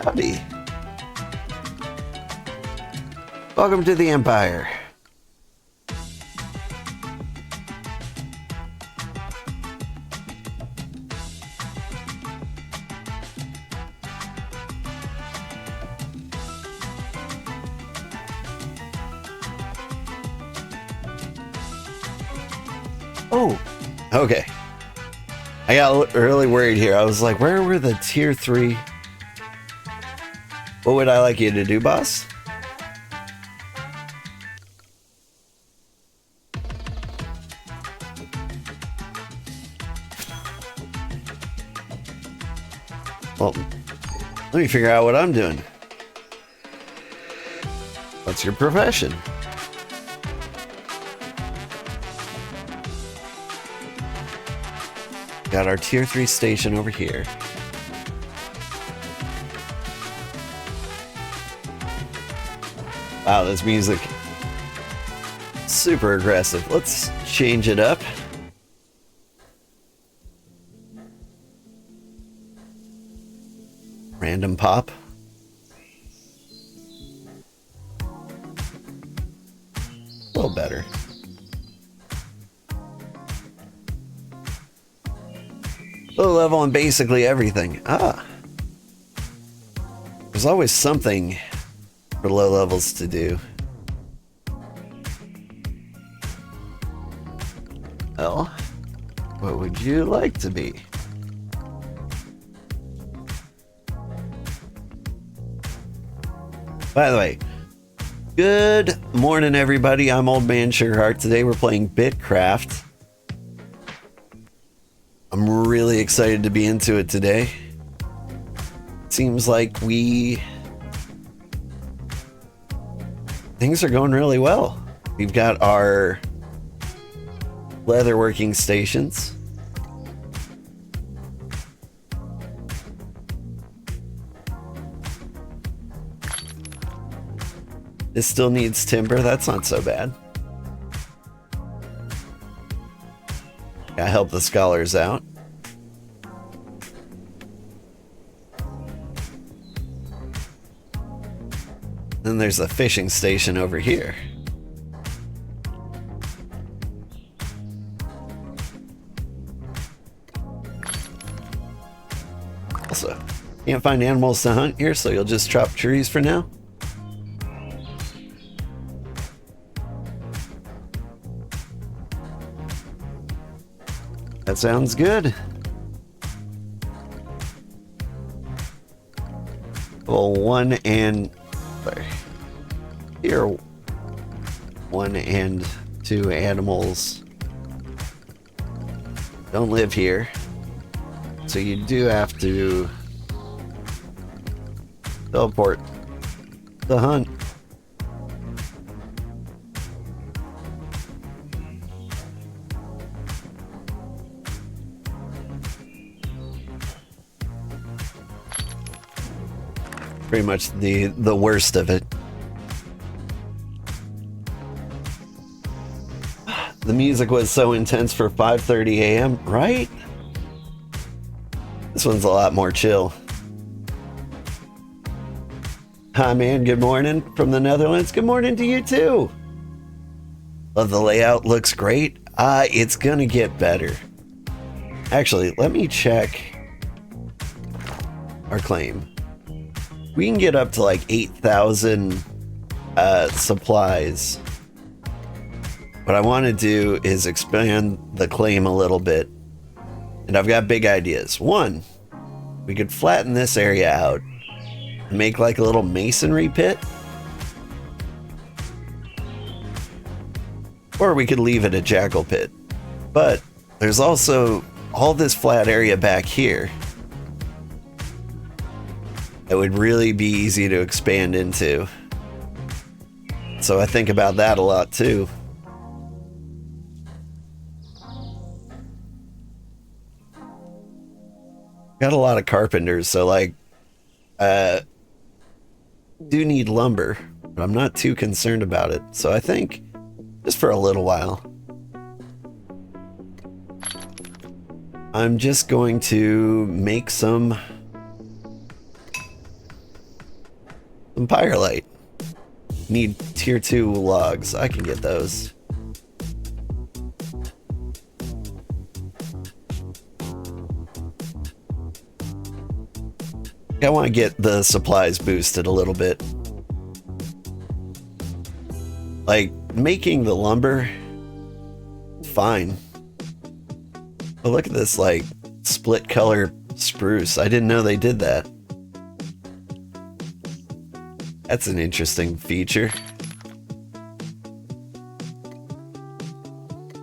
Howdy. Welcome to the Empire. Oh, okay. I got really worried here. I was like, where were the tier 3? What would I like you to do, boss? Well, let me figure out what I'm doing. What's your profession? Got our tier 3 station over here. Wow, this music. Super aggressive. Let's change it up. Random pop. A little better. Low level on basically everything. Ah. There's always something for low levels to do. Well, what would you like to be? By the way, good morning everybody. I'm Old Man Sugarheart. Today we're playing BitCraft. I'm really excited to be into it today. Seems like things are going really well. We've got our leatherworking stations. This still needs timber. That's not so bad. Gotta help the scholars out. Then there's a fishing station over here. Also, can't find animals to hunt here, so you'll just chop trees for now. That sounds good. Well, here, 1 and 2 animals don't live here, so you do have to teleport the hunt. Pretty much the worst of it. The music was so intense for 5:30 a.m., right? This one's a lot more chill. Hi man, good morning from the Netherlands. Good morning to you too. Love the layout, looks great. It's gonna get better. Actually, let me check our claim. We can get up to like 8,000 supplies. What I want to do is expand the claim a little bit. And I've got big ideas. One, we could flatten this area out and make like a little masonry pit. Or we could leave it a jackal pit. But there's also all this flat area back here. It would really be easy to expand into. So I think about that a lot too. Got a lot of carpenters, so like, do need lumber, but I'm not too concerned about it. So I think just for a little while, I'm just going to make some Some pyrolite. Need tier 2 logs. I can get those. I want to get the supplies boosted a little bit. Like, making the lumber, fine. But look at this, like, split color spruce. I didn't know they did that. That's an interesting feature.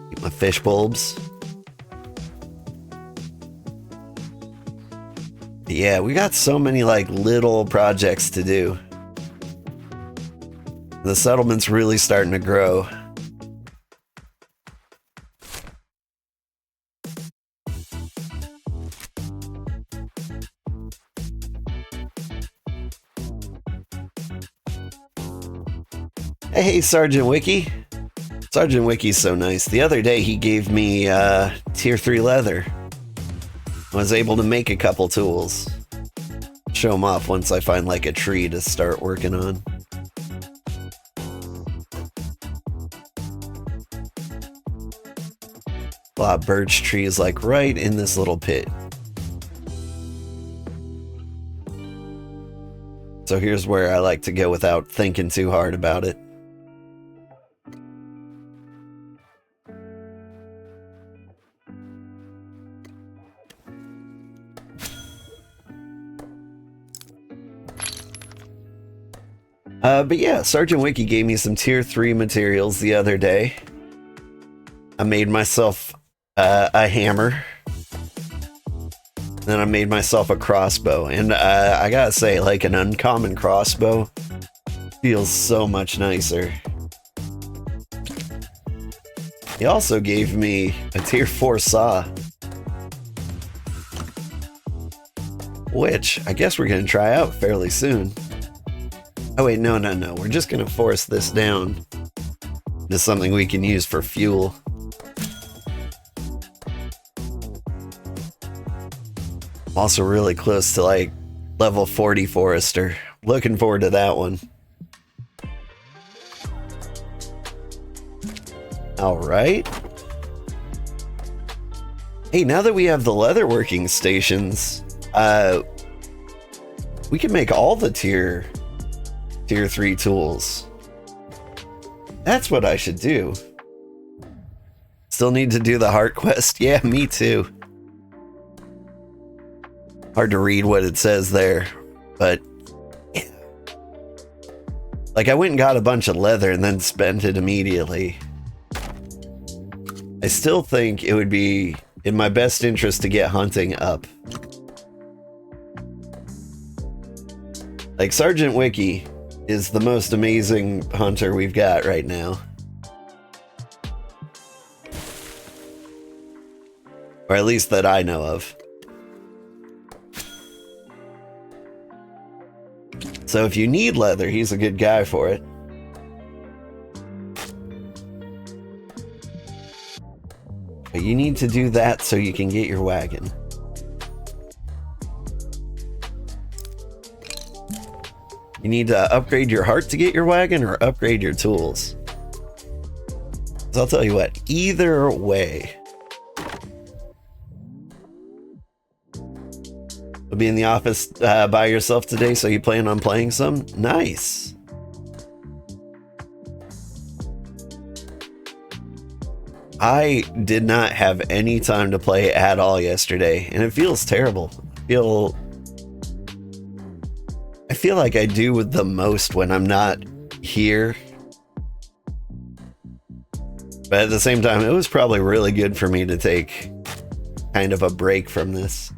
Get my fish bulbs. Yeah, we got so many like little projects to do. The settlement's really starting to grow. Hey, Sergeant Wiki. Sergeant Wiki's so nice. The other day he gave me tier 3 leather. I was able to make a couple tools. Show them off once I find like a tree to start working on. A lot of birch trees like right in this little pit. So here's where I like to go without thinking too hard about it. But yeah, Sergeant Wiki gave me some tier 3 materials the other day. I made myself a hammer. Then I made myself a crossbow. And I gotta say, like, an uncommon crossbow feels so much nicer. He also gave me a tier 4 saw. Which I guess we're gonna try out fairly soon. Oh wait, no. We're just gonna force this down to something we can use for fuel. I'm also really close to like level 40 Forester. Looking forward to that one. Alright. Hey, now that we have the leatherworking stations, we can make all the tier 3 tools. That's what I should do. Still need to do the heart quest. Yeah, me too. Hard to read what it says there, but yeah. Like, I went and got a bunch of leather and then spent it immediately. I still think it would be in my best interest to get hunting up. Like, Sergeant Wiki is the most amazing hunter we've got right now. Or at least that I know of. So if you need leather, he's a good guy for it. But you need to do that so you can get your wagon. You need to upgrade your heart to get your wagon or upgrade your tools. So I'll tell you what, either way. You'll be in the office by yourself today, so you plan on playing some? Nice. I did not have any time to play at all yesterday, and it feels terrible. I feel like I do the most when I'm not here. But at the same time, it was probably really good for me to take kind of a break from this.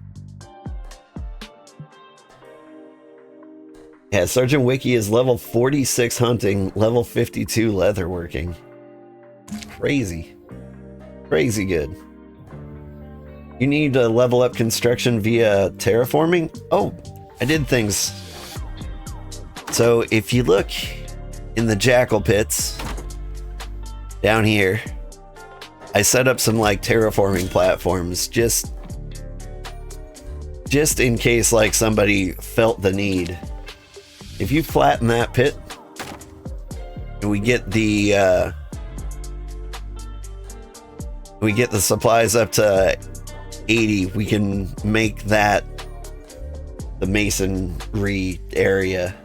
Yeah, Sergeant Wiki is level 46 hunting, level 52 leatherworking. Crazy. Crazy good. You need to level up construction via terraforming? Oh, I did things. So if you look in the jackal pits down here, I set up some like terraforming platforms just in case like somebody felt the need. if you flatten that pit and we get the supplies up to 80, we can make that the masonry area.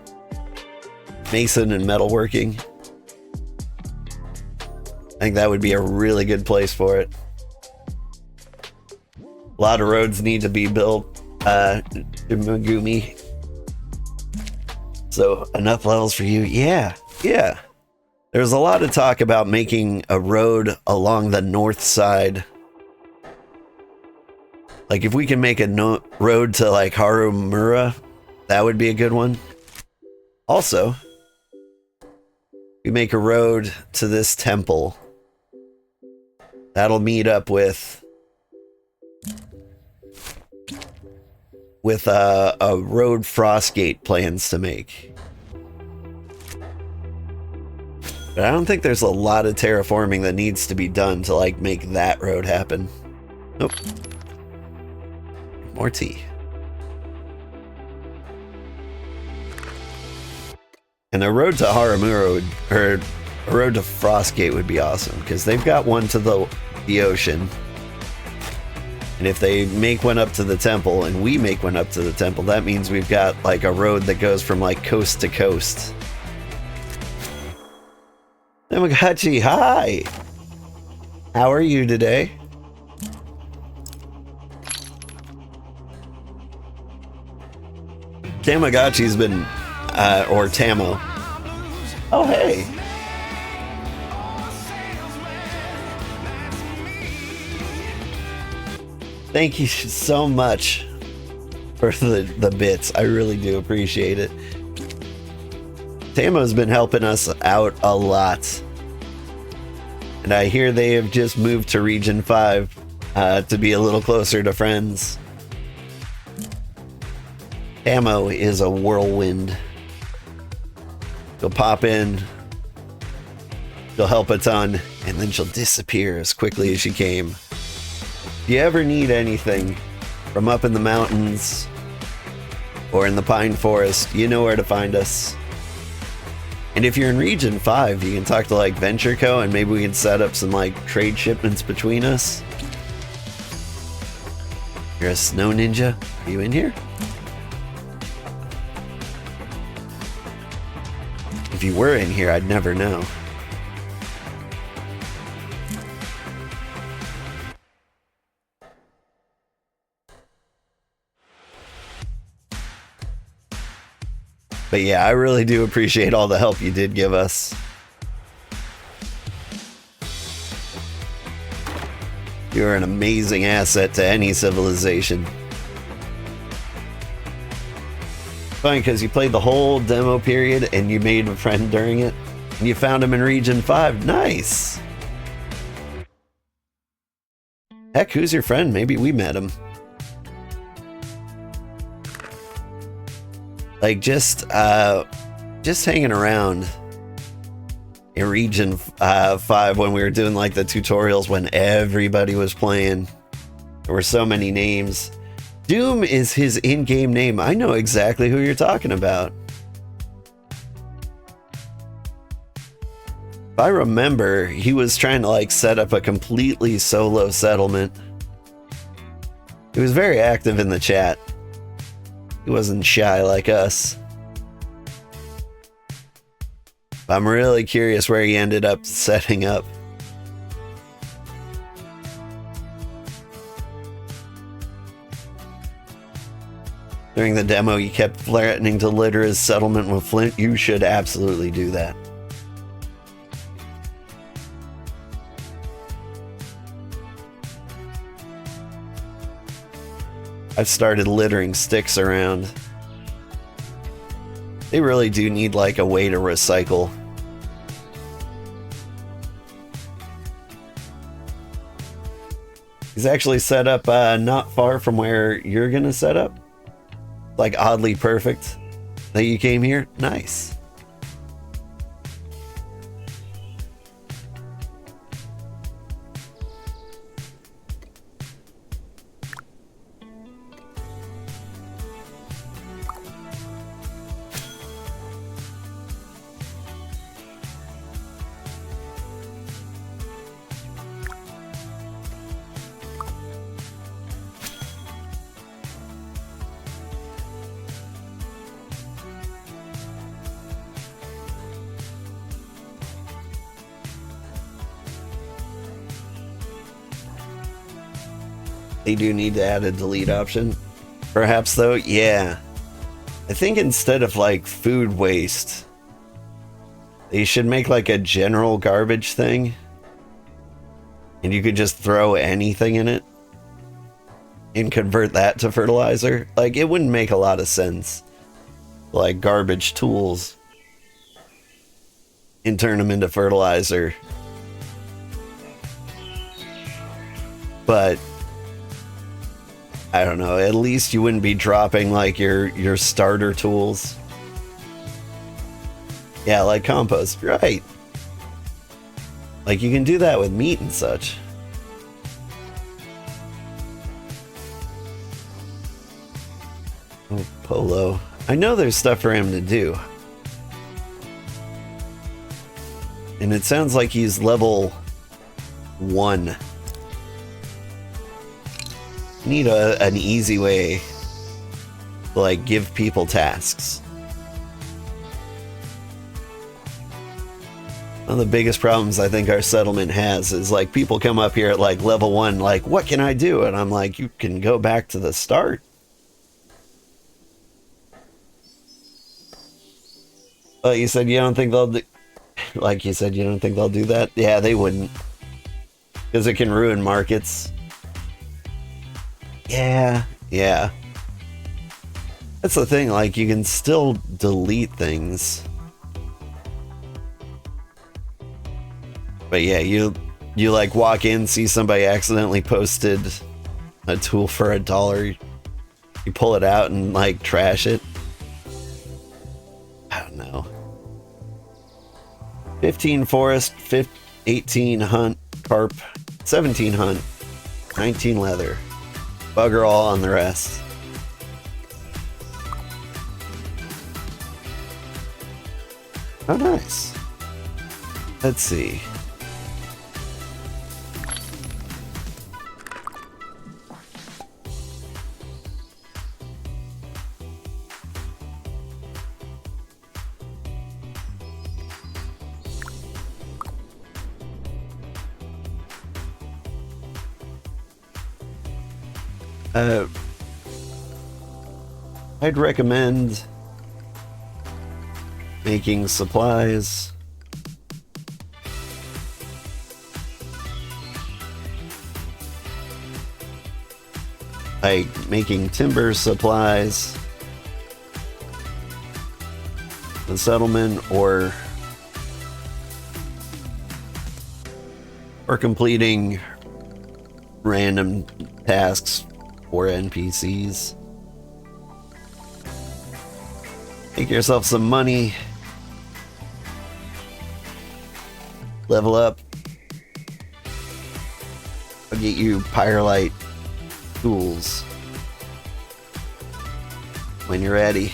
Mason and metalworking. I think that would be a really good place for it. A lot of roads need to be built to Megumi. So enough levels for you. Yeah. There's a lot of talk about making a road along the north side. Like if we can make a road to like Harumura, that would be a good one. Also, we make a road to this temple. That'll meet up with a road Frostgate plans to make. But I don't think there's a lot of terraforming that needs to be done to like make that road happen. Nope. More tea. And a road to Haramura or a road to Frostgate would be awesome because they've got one to the ocean. And if they make one up to the temple and we make one up to the temple, that means we've got like a road that goes from like coast to coast. Tamagotchi, hi! How are you today? Tamagotchi's been, or Tamo. Oh, hey! Thank you so much for the bits. I really do appreciate it. Tamo's been helping us out a lot. And I hear they have just moved to Region 5 to be a little closer to friends. Tamo is a whirlwind. She'll pop in, she'll help a ton, and then she'll disappear as quickly as she came. If you ever need anything from up in the mountains or in the pine forest, you know where to find us. And if you're in Region 5, you can talk to like Venture Co. and maybe we can set up some like trade shipments between us. You're a snow ninja? Are you in here? If you were in here, I'd never know. But yeah, I really do appreciate all the help you did give us. You're an amazing asset to any civilization. Funny because you played the whole demo period and you made a friend during it. And you found him in Region 5. Nice! Heck, who's your friend? Maybe we met him. Like just hanging around in Region 5 when we were doing like the tutorials when everybody was playing. There were so many names. Doom is his in-game name. I know exactly who you're talking about. If I remember, he was trying to like set up a completely solo settlement. He was very active in the chat. He wasn't shy like us. I'm really curious where he ended up setting up. During the demo, you kept threatening to litter his settlement with flint. You should absolutely do that. I've started littering sticks around. They really do need like a way to recycle. He's actually set up not far from where you're gonna set up. Like oddly perfect that you came here. Nice. They do need to add a delete option. Perhaps though, yeah. I think instead of like food waste, they should make like a general garbage thing. And you could just throw anything in it and convert that to fertilizer. Like, it wouldn't make a lot of sense. Like garbage tools and turn them into fertilizer. But I don't know, at least you wouldn't be dropping like your starter tools. Yeah, like compost, right. Like you can do that with meat and such. Oh, Polo. I know there's stuff for him to do. And it sounds like he's level 1. Need an easy way to like give people tasks. One of the biggest problems I think our settlement has is like people come up here at like level 1 like, what can I do? And I'm like, you can go back to the start. But you said you don't think they'll do, like you said you don't think they'll do that? Yeah, they wouldn't, because it can ruin markets. Yeah. That's the thing, like, you can still delete things. But yeah, you like walk in, see somebody accidentally posted a tool for $1. You pull it out and like trash it. I don't know. 15 forest, 18 hunt, carp, 17 hunt, 19 leather. Bugger all on the rest. Oh, nice. Let's see. I'd recommend making supplies. Like making timber supplies, the settlement, or completing random tasks for NPCs. Make yourself some money. Level up. I'll get you Pyrolite tools when you're ready.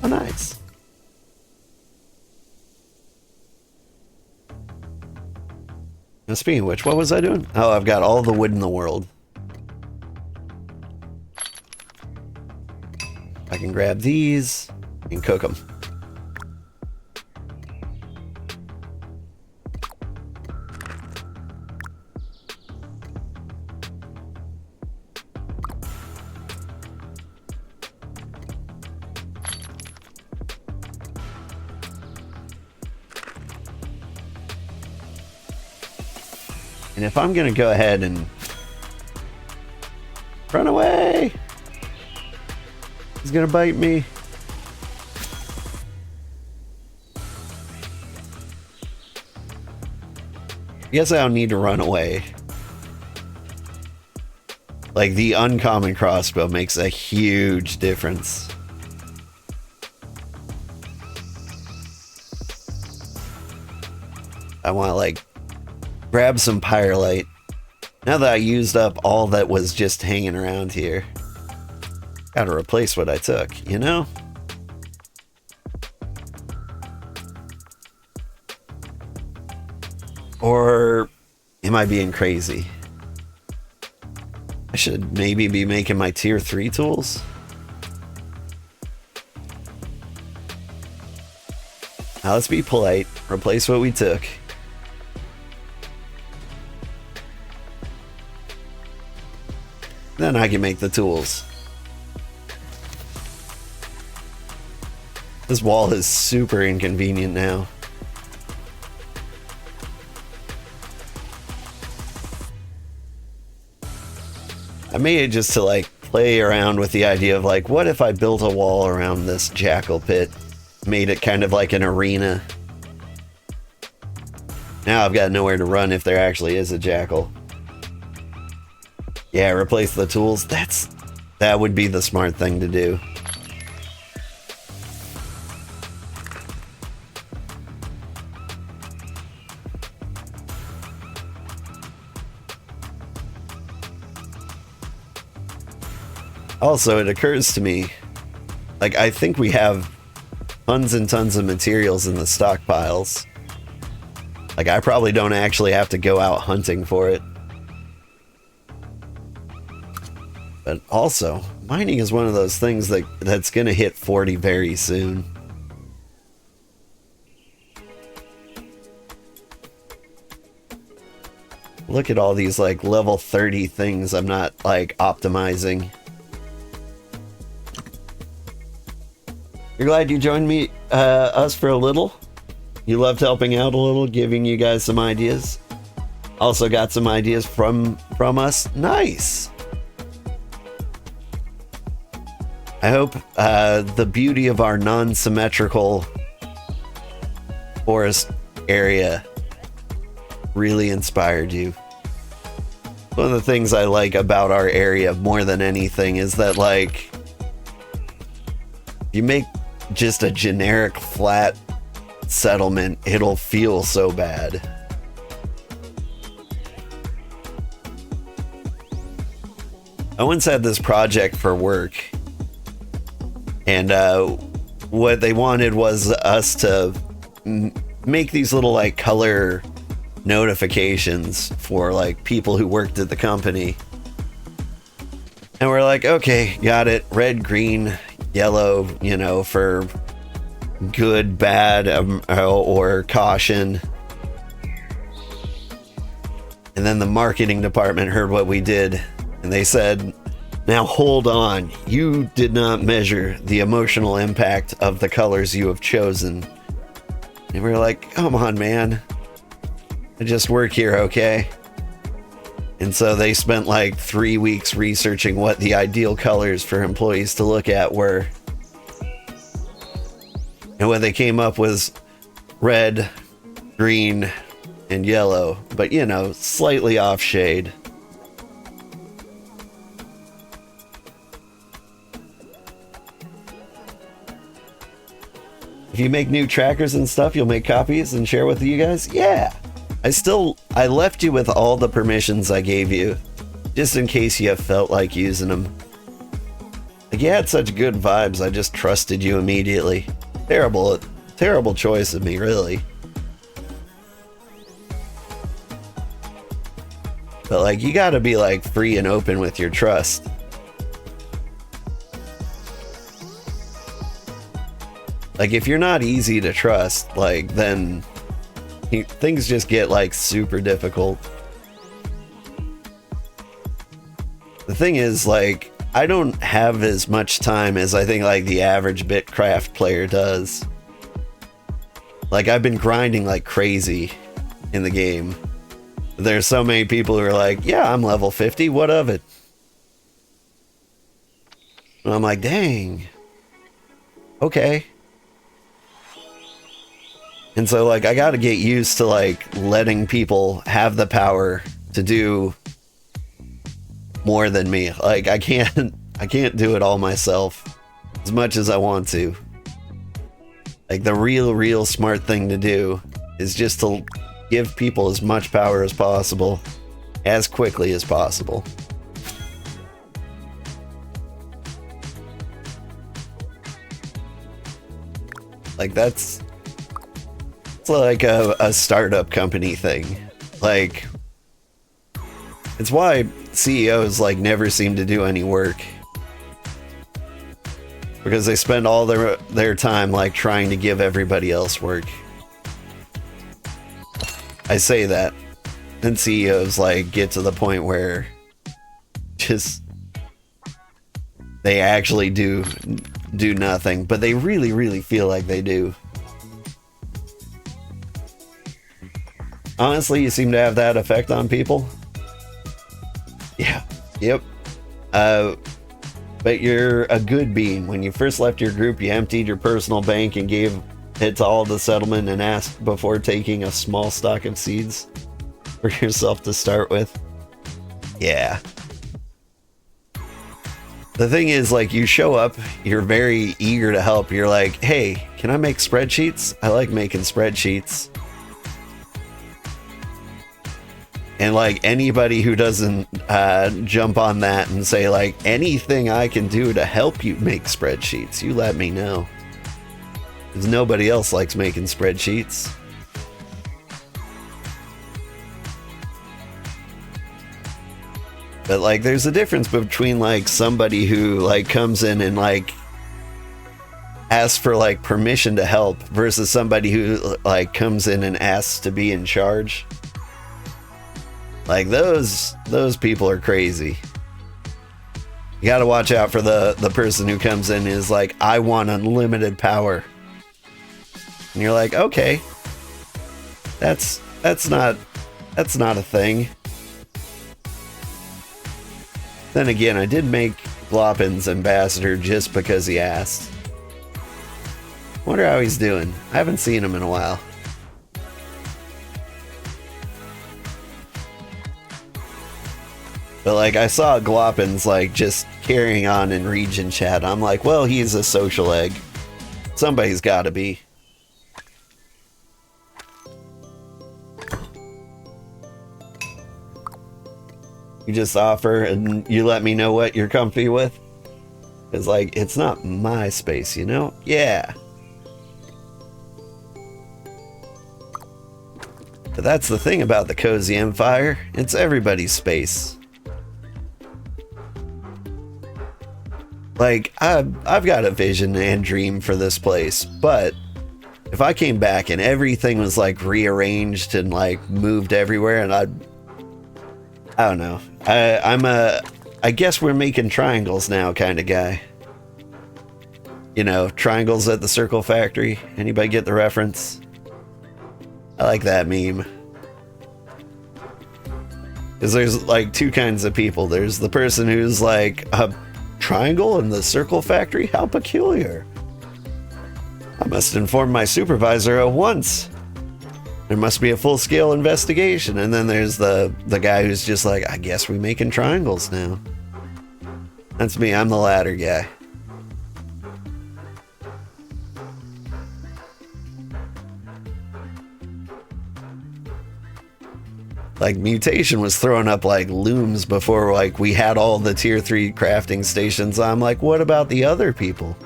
Oh, nice. Now, speaking of which, what was I doing? Oh, I've got all the wood in the world. I can grab these and cook them. And if I'm gonna go ahead and run away, he's gonna bite me. I guess I don't need to run away. Like, the uncommon crossbow makes a huge difference. I want to, like, grab some Pyrolite. Now that I used up all that was just hanging around here, gotta replace what I took, you know? Or am I being crazy? I should maybe be making my tier 3 tools. Now let's be polite. Replace what we took. Then I can make the tools. This wall is super inconvenient now. I made it just to like play around with the idea of like, what if I built a wall around this jackal pit? Made it kind of like an arena. Now I've got nowhere to run if there actually is a jackal. Yeah, replace the tools. That would be the smart thing to do. Also, it occurs to me, like, I think we have tons and tons of materials in the stockpiles. Like, I probably don't actually have to go out hunting for it. But also, mining is one of those things that's gonna hit 40 very soon. Look at all these, like, level 30 things I'm not, like, optimizing. You're glad you joined us for a little? You loved helping out a little, giving you guys some ideas? Also got some ideas from us? Nice! I hope the beauty of our non-symmetrical forest area really inspired you. One of the things I like about our area more than anything is that, like, you make just a generic flat settlement, it'll feel so bad. I once had this project for work, and what they wanted was us to make these little, like, color notifications for, like, people who worked at the company. And we're like, okay, got it. Red, green, yellow, you know, for good, bad, or caution. And then the marketing department heard what we did, and they said, now hold on, you did not measure the emotional impact of the colors you have chosen. And we were like, come on, man. I just work here, okay? And so they spent like 3 weeks researching what the ideal colors for employees to look at were. And what they came up was red, green, and yellow, but, you know, slightly off shade. If you make new trackers and stuff, you'll make copies and share with you guys? Yeah! I left you with all the permissions I gave you, just in case you felt like using them. Like, you had such good vibes, I just trusted you immediately. Terrible choice of me, really. But, like, you gotta be, like, free and open with your trust. Like, if you're not easy to trust, like, then things just get, like, super difficult. The thing is, like, I don't have as much time as I think, like, the average BitCraft player does. Like, I've been grinding like crazy in the game. There's so many people who are like, yeah, I'm level 50, what of it? And I'm like, dang. Okay. And so, like, I gotta get used to, like, letting people have the power to do more than me. Like, I can't do it all myself as much as I want to. Like, the real smart thing to do is just to give people as much power as possible, as quickly as possible. Like, it's like a startup company thing. Like, it's why CEOs, like, never seem to do any work. because they spend all their time like trying to give everybody else work. I say that, and CEOs like get to the point where just they actually do nothing, but they really feel like they do. Honestly, you seem to have that effect on people. Yeah. Yep. But you're a good being. When you first left your group, you emptied your personal bank and gave it to all the settlement and asked before taking a small stock of seeds for yourself to start with. Yeah. The thing is, like, you show up, you're very eager to help. You're like, hey, can I make spreadsheets? I like making spreadsheets. And like anybody who doesn't jump on that and say like anything I can do to help you make spreadsheets, you let me know. Because nobody else likes making spreadsheets. But like there's a difference between like somebody who like comes in and like asks for like permission to help versus somebody who like comes in and asks to be in charge. Like those people are crazy. You gotta watch out for the person who comes in and is like, I want unlimited power. And you're like, okay. That's not a thing. Then again, I did make Glopin's ambassador just because he asked. Wonder how he's doing. I haven't seen him in a while. But like I saw Glopin's like just carrying on in region chat. I'm like, well, he's a social egg. Somebody's gotta be. You just offer and you let me know what you're comfy with. It's like, it's not my space, you know? Yeah. But that's the thing about the Cozy Empire. It's everybody's space. Like, I've got a vision and dream for this place, but if I came back and everything was like rearranged and like moved everywhere, and I don't know. I guess we're making triangles now kind of guy. You know, triangles at the Circle Factory. Anybody get the reference? I like that meme. Because there's like two kinds of people. There's the person who's like a triangle in the Circle Factory? How peculiar. I must inform my supervisor at once. There must be a full-scale investigation. And then there's the guy who's just like, I guess we're making triangles now. That's me. I'm the latter guy. Like, Mutation was throwing up like looms before like we had all the tier 3 crafting stations. I'm like, what about the other people?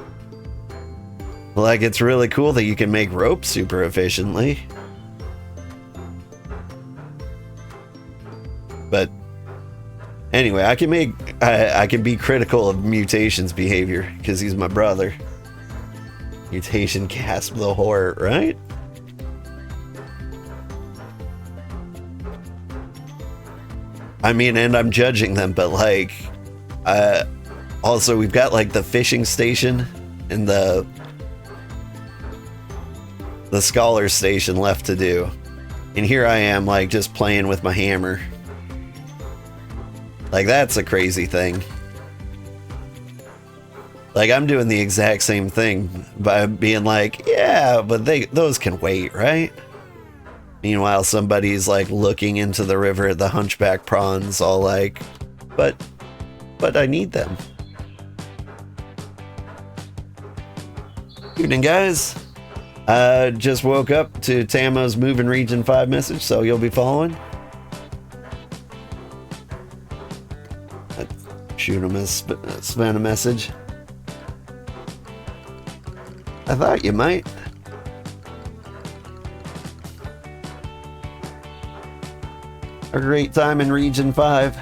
Like, it's really cool that you can make rope super efficiently. But anyway, I can be critical of Mutation's behavior because he's my brother. Mutation gasped the horror, right? I mean, and I'm judging them, but like, also we've got like the fishing station and the scholar station left to do. And here I am like just playing with my hammer. Like, that's a crazy thing. Like, I'm doing the exact same thing by being like, yeah, but those can wait, right? Meanwhile, somebody's like looking into the river at the hunchback prawns, all like, but I need them. Evening, guys. Just woke up to Tamo's Moving Region 5 message, so you'll be following. Shoot him a spam a message. I thought you might. A great time in Region 5.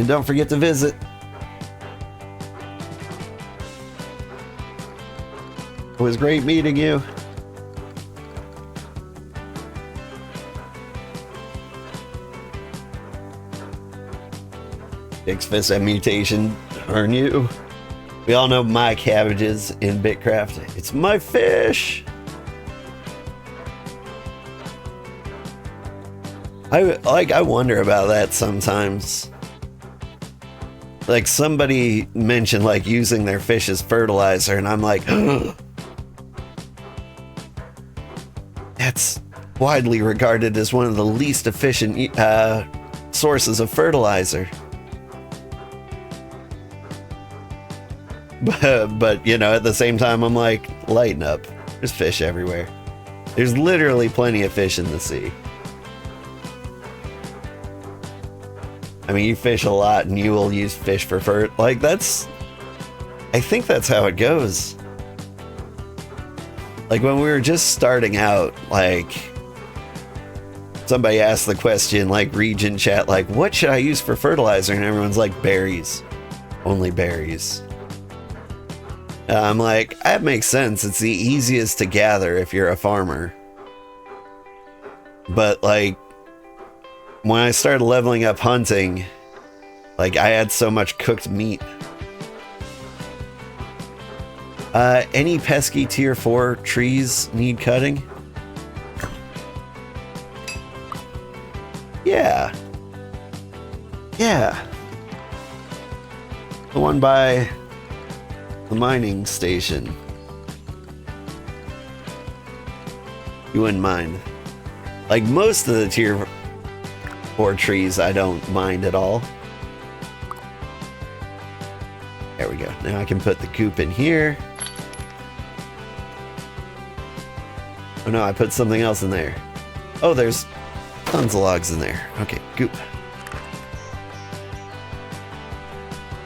And don't forget to visit. It was great meeting you. Ixfis mutation, aren't you? We all know my cabbages in BitCraft. It's my fish. I wonder about that sometimes. Like somebody mentioned like using their fish as fertilizer, and I'm like, that's widely regarded as one of the least efficient sources of fertilizer. But you know, at the same time, I'm like, lighten up. There's fish everywhere. There's literally plenty of fish in the sea. I mean, you fish a lot and you will use fish for fert. Like, I think that's how it goes. Like, when we were just starting out, like, somebody asked the question, like, region chat, like, what should I use for fertilizer? And everyone's like, berries. Only berries. I'm like, that makes sense. It's the easiest to gather if you're a farmer. But, like, when I started leveling up hunting, like, I had so much cooked meat. Any pesky tier 4 trees need cutting? Yeah. Yeah. The one by the mining station. You wouldn't mind. Like, most of the tier 4 trees I don't mind at all. There we go. Now I can put the coop in here. Oh no, I put something else in there. Oh, there's tons of logs in there. Okay, goop.